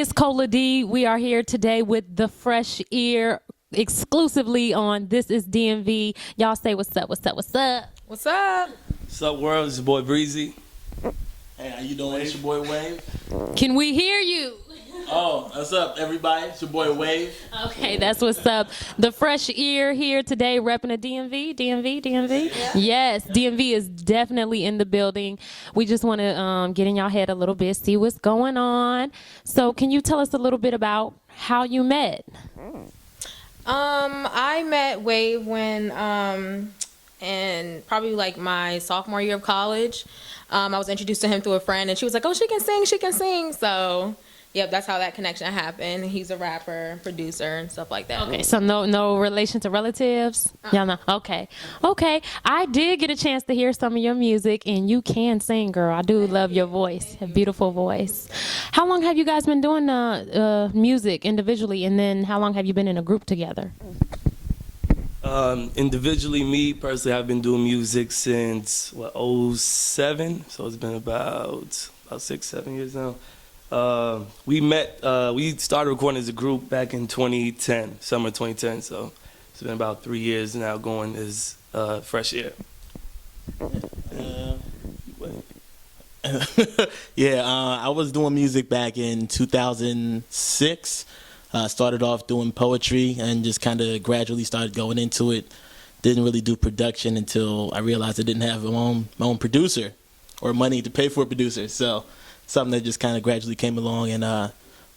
it's Cola D. We are here today with the Phresh Ear exclusively on This is DMV. Y'all say what's up, what's up, what's up? What's up? What's up, world? It's your boy Breezy. Hey, how you doing? It's your boy Wave. Can we hear you? Oh, what's up, everybody? It's your boy Wave. Okay, that's what's up. The Phresh Ear here today repping the DMV. Yeah. Yes, DMV is definitely in the building. We just want to get in y'all head a little bit, see what's going on. So can you tell us a little bit about how you met? I met Wave when in probably like my sophomore year of college. I was introduced to him through a friend, and she was like, "Oh, she can sing." So, yep, that's how that connection happened. He's a rapper, producer, and stuff like that. Okay, so no relation to relatives? Y'all know? Okay. I did get a chance to hear some of your music, and you can sing, girl. I do love your voice, a beautiful voice. How long have you guys been doing music individually, and then how long have you been in a group together? Individually, me personally, I've been doing music since '07, so it's been about 6-7 years now. We started recording as a group back in 2010, summer 2010. So it's been about 3 years now going as Phresh Ear. I was doing music back in 2006. Started off doing poetry and just kind of gradually started going into it. Didn't really do production until I realized I didn't have my own producer or money to pay for a producer. So something that just kind of gradually came along, and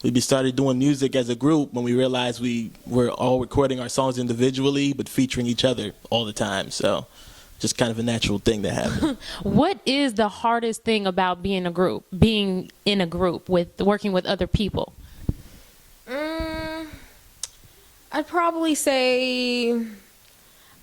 we started doing music as a group when we realized we were all recording our songs individually but featuring each other all the time. So just kind of a natural thing that happened. What is the hardest thing about being in a group with working with other people? I'd probably say,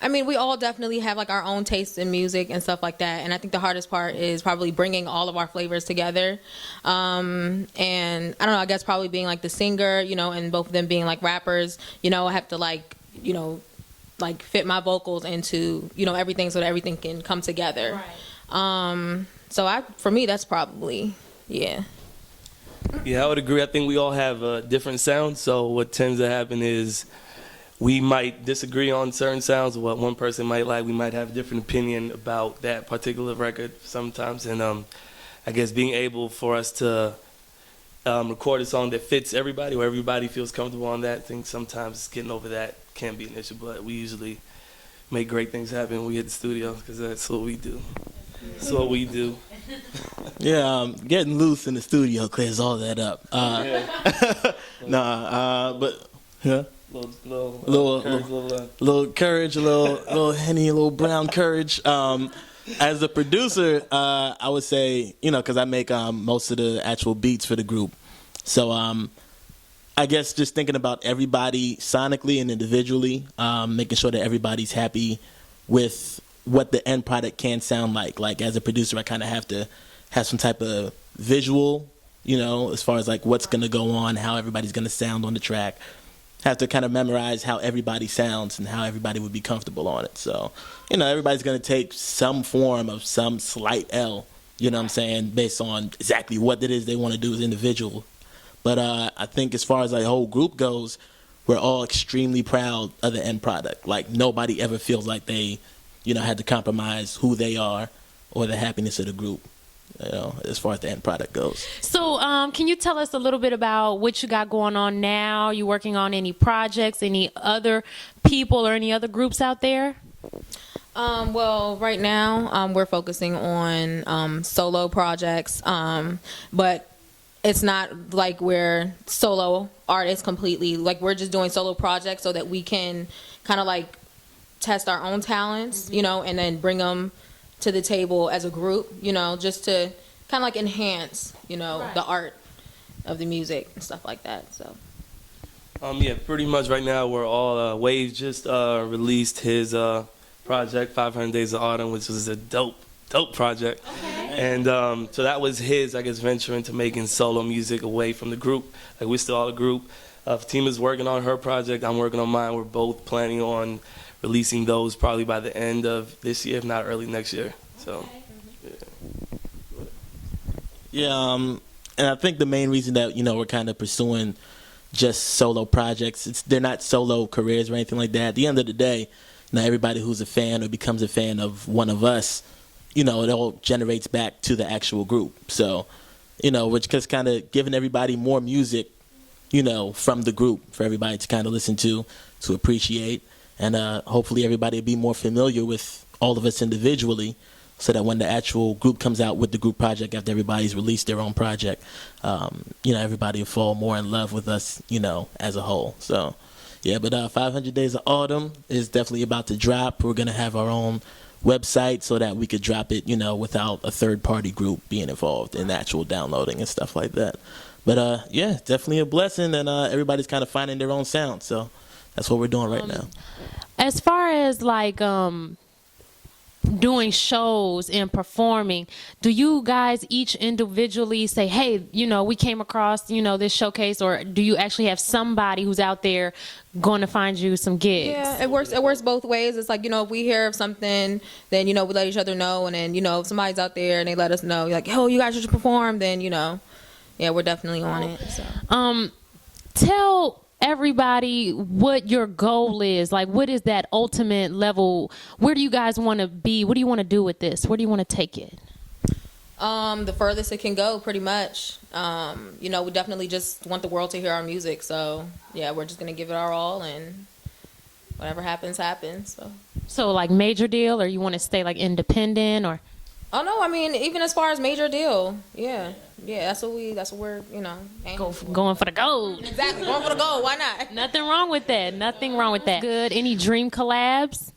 I mean, we all definitely have like our own tastes in music and stuff like that, and I think the hardest part is probably bringing all of our flavors together. And I don't know, I guess probably being like the singer, and both of them being like rappers, I have to like fit my vocals into everything so that everything can come together. Right. So for me, that's probably yeah. Yeah, I would agree. I think we all have different sounds. So what tends to happen is we might disagree on certain sounds, what one person might like. We might have a different opinion about that particular record sometimes. And I guess being able for us to record a song that fits everybody, where everybody feels comfortable on that, I think sometimes getting over that can be an issue. But we usually make great things happen when we hit the studio, because that's what we do. That's what we do. Yeah, getting loose in the studio clears all that up. But yeah, little courage, a little Henny, a little brown courage. As a producer, I would say, because I make most of the actual beats for the group. So I guess just thinking about everybody sonically and individually, making sure that everybody's happy with what the end product can sound like. Like as a producer, I kind of have to have some type of visual, as far as like what's going to go on, how everybody's going to sound on the track. Have to kind of memorize how everybody sounds and how everybody would be comfortable on it. So, everybody's going to take some form of some slight L, what I'm saying, based on exactly what it is they want to do as individual. But I think as far as the whole group goes, we're all extremely proud of the end product. Like nobody ever feels like they had to compromise who they are or the happiness of the group, as far as the end product goes. So can you tell us a little bit about what you got going on now? You working on any projects, any other people or any other groups out there? Well, right now we're focusing on solo projects, but it's not like we're solo artists completely. Like we're just doing solo projects so that we can kind of like test our own talents, and then bring them to the table as a group, just to kind of like enhance, right, the art of the music and stuff like that. So. Yeah, pretty much right now we're all, Wave just released his project, 500 Days of Autumn, which was a dope project. Okay. And so that was his, I guess, venture into making solo music away from the group. Like we're still all a group. Fatima's working on her project, I'm working on mine. We're both planning on releasing those probably by the end of this year, if not early next year. So, yeah. and I think the main reason that we're kind of pursuing just solo projects, they're not solo careers or anything like that. At the end of the day, everybody who's a fan or becomes a fan of one of us, it all generates back to the actual group. So, which just kind of giving everybody more music, from the group for everybody to kind of listen to appreciate, and hopefully everybody will be more familiar with all of us individually, so that when the actual group comes out with the group project after everybody's released their own project, everybody will fall more in love with us, as a whole. So, yeah, but 500 Days of Autumn is definitely about to drop. We're going to have our own website so that we could drop it, without a third-party group being involved in actual downloading and stuff like that. But, yeah, definitely a blessing, and everybody's kind of finding their own sound. So that's what we're doing right now. As far as, like, doing shows and performing, do you guys each individually say, hey, we came across, this showcase, or do you actually have somebody who's out there going to find you some gigs? Yeah, it works both ways. It's like, if we hear of something, then, we let each other know, and then, if somebody's out there and they let us know, like, oh, you guys should perform, then, yeah, we're definitely on it. So. Tell everybody what your goal is. Like, what is that ultimate level? Where do you guys want to be? What do you want to do with this? Where do you want to take it? The furthest it can go, pretty much. We definitely just want the world to hear our music. So, yeah, we're just going to give it our all, and whatever happens, happens. So, like, major deal, or you want to stay, like, independent, or? Oh, no, I mean, even as far as major deal, yeah, that's what we're, aiming for. Going for the gold. Exactly, going for the gold, why not? Nothing wrong with that. Good. Any dream collabs?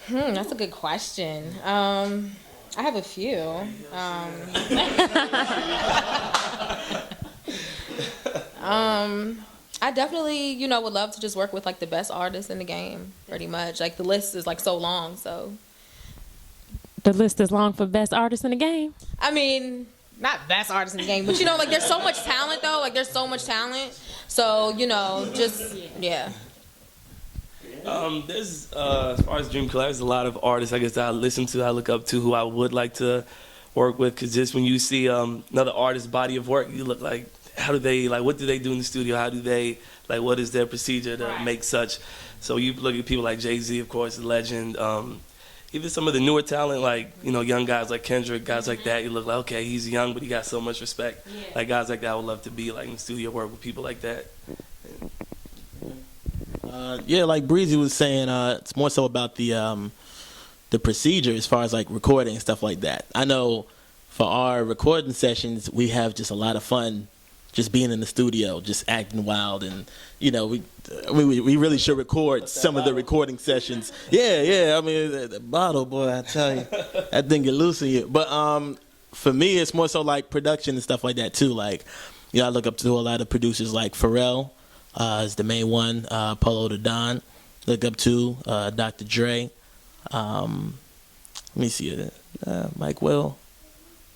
That's a good question. I have a few. I definitely, would love to just work with, like, the best artists in the game, pretty much. Like, the list is, like, so long, so. The list is long for best artists in the game. I mean, not best artists in the game, but like, there's so much talent though. Like, there's so much talent. So, just yeah. There's as far as dream collabs, a lot of artists I guess that I listen to, I look up to, who I would like to work with. Because just when you see another artist's body of work, you look like, how do they, like, what do they do in the studio? How do they, like, what is their procedure to make such? So you look at people like Jay-Z, of course, a legend. Even some of the newer talent, like, young guys like Kendrick, guys like that, you look like, okay, he's young, but he got so much respect. Yeah. Like, guys like that, I would love to be, like, in the studio, work with people like that. Yeah, like Breezy was saying, it's more so about the procedure as far as, like, recording and stuff like that. I know for our recording sessions, we have just a lot of fun just being in the studio, just acting wild, and we really should record some of the recording sessions. Yeah. I mean, the bottle, boy, I tell you, that thing get loose in you. But for me, it's more so like production and stuff like that too. Like, I look up to a lot of producers like Pharrell is the main one, Polo the Don. Look up to Dr. Dre. Let me see, Mike Will.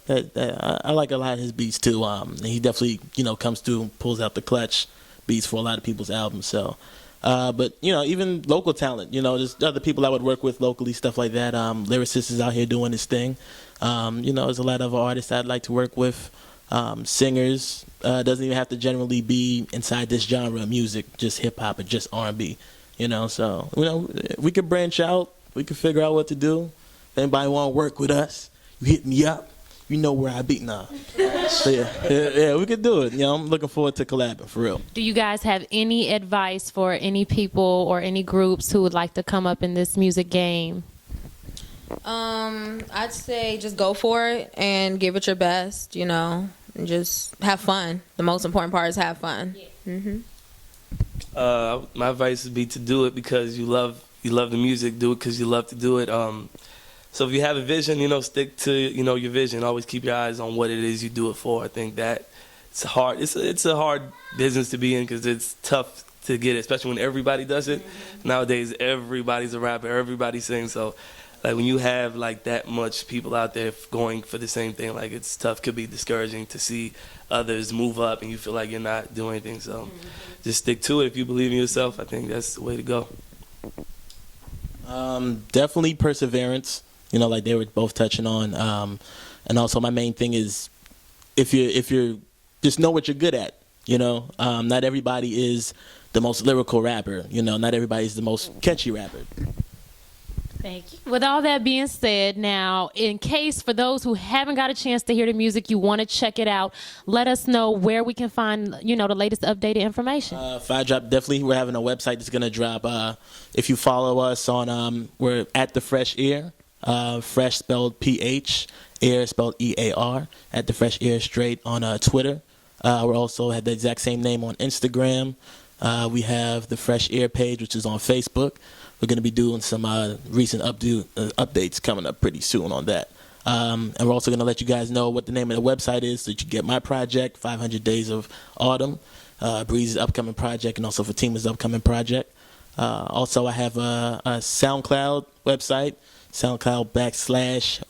I like a lot of his beats too. And he definitely, comes through and pulls out the clutch beats for a lot of people's albums. So, but even local talent, there's other people I would work with locally, stuff like that. Lyricist is out here doing his thing. There's a lot of artists I'd like to work with. Singers, doesn't even have to generally be inside this genre of music, just hip hop or just R&B. So we could branch out. We could figure out what to do. If anybody want to work with us, you hit me up. You know where I be now. So yeah, we could do it. I'm looking forward to collabing, for real. Do you guys have any advice for any people or any groups who would like to come up in this music game? I'd say just go for it and give it your best, and just have fun. The most important part is have fun. Yeah. My advice would be to do it because you love the music. Do it because you love to do it. So if you have a vision, stick to, your vision. Always keep your eyes on what it is you do it for. I think that it's hard. It's a hard business to be in because it's tough to get it, especially when everybody does it. Nowadays, everybody's a rapper. Everybody sings. So, like, when you have, like, that much people out there going for the same thing, like, it's tough. Could be discouraging to see others move up and you feel like you're not doing anything. So just stick to it. If you believe in yourself, I think that's the way to go. Definitely perseverance. Like they were both touching on. And also my main thing is if you're just know what you're good at. You know, not everybody is the most lyrical rapper. You know, not everybody is the most catchy rapper. Thank you. With all that being said, now, in case for those who haven't got a chance to hear the music, you want to check it out, let us know where we can find, the latest updated information. Fire Drop, definitely. We're having a website that's going to drop. If you follow us on, we're at the Phresh Ear. Phresh spelled P-H, Ear spelled E-A-R, at the Phresh Ear straight on Twitter. We're also have the exact same name on Instagram. We have the Phresh Ear page, which is on Facebook. We're going to be doing some recent updates coming up pretty soon on that. And we're also going to let you guys know what the name of the website is so that you get my project, 500 Days of Autumn, Breeze's upcoming project, and also Fatima's upcoming project. Also, I have a SoundCloud website, SoundCloud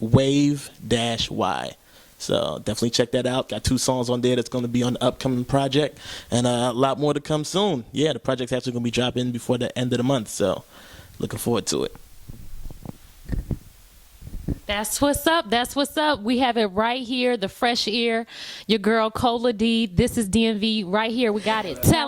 /wave-y. So definitely check that out. Got 2 songs on there that's going to be on the upcoming project, and a lot more to come soon. Yeah, the project's actually going to be dropping before the end of the month, so looking forward to it. That's what's up. That's what's up. We have it right here, the Phresh Ear, your girl Cola D. This is DMV right here. We got it. Tell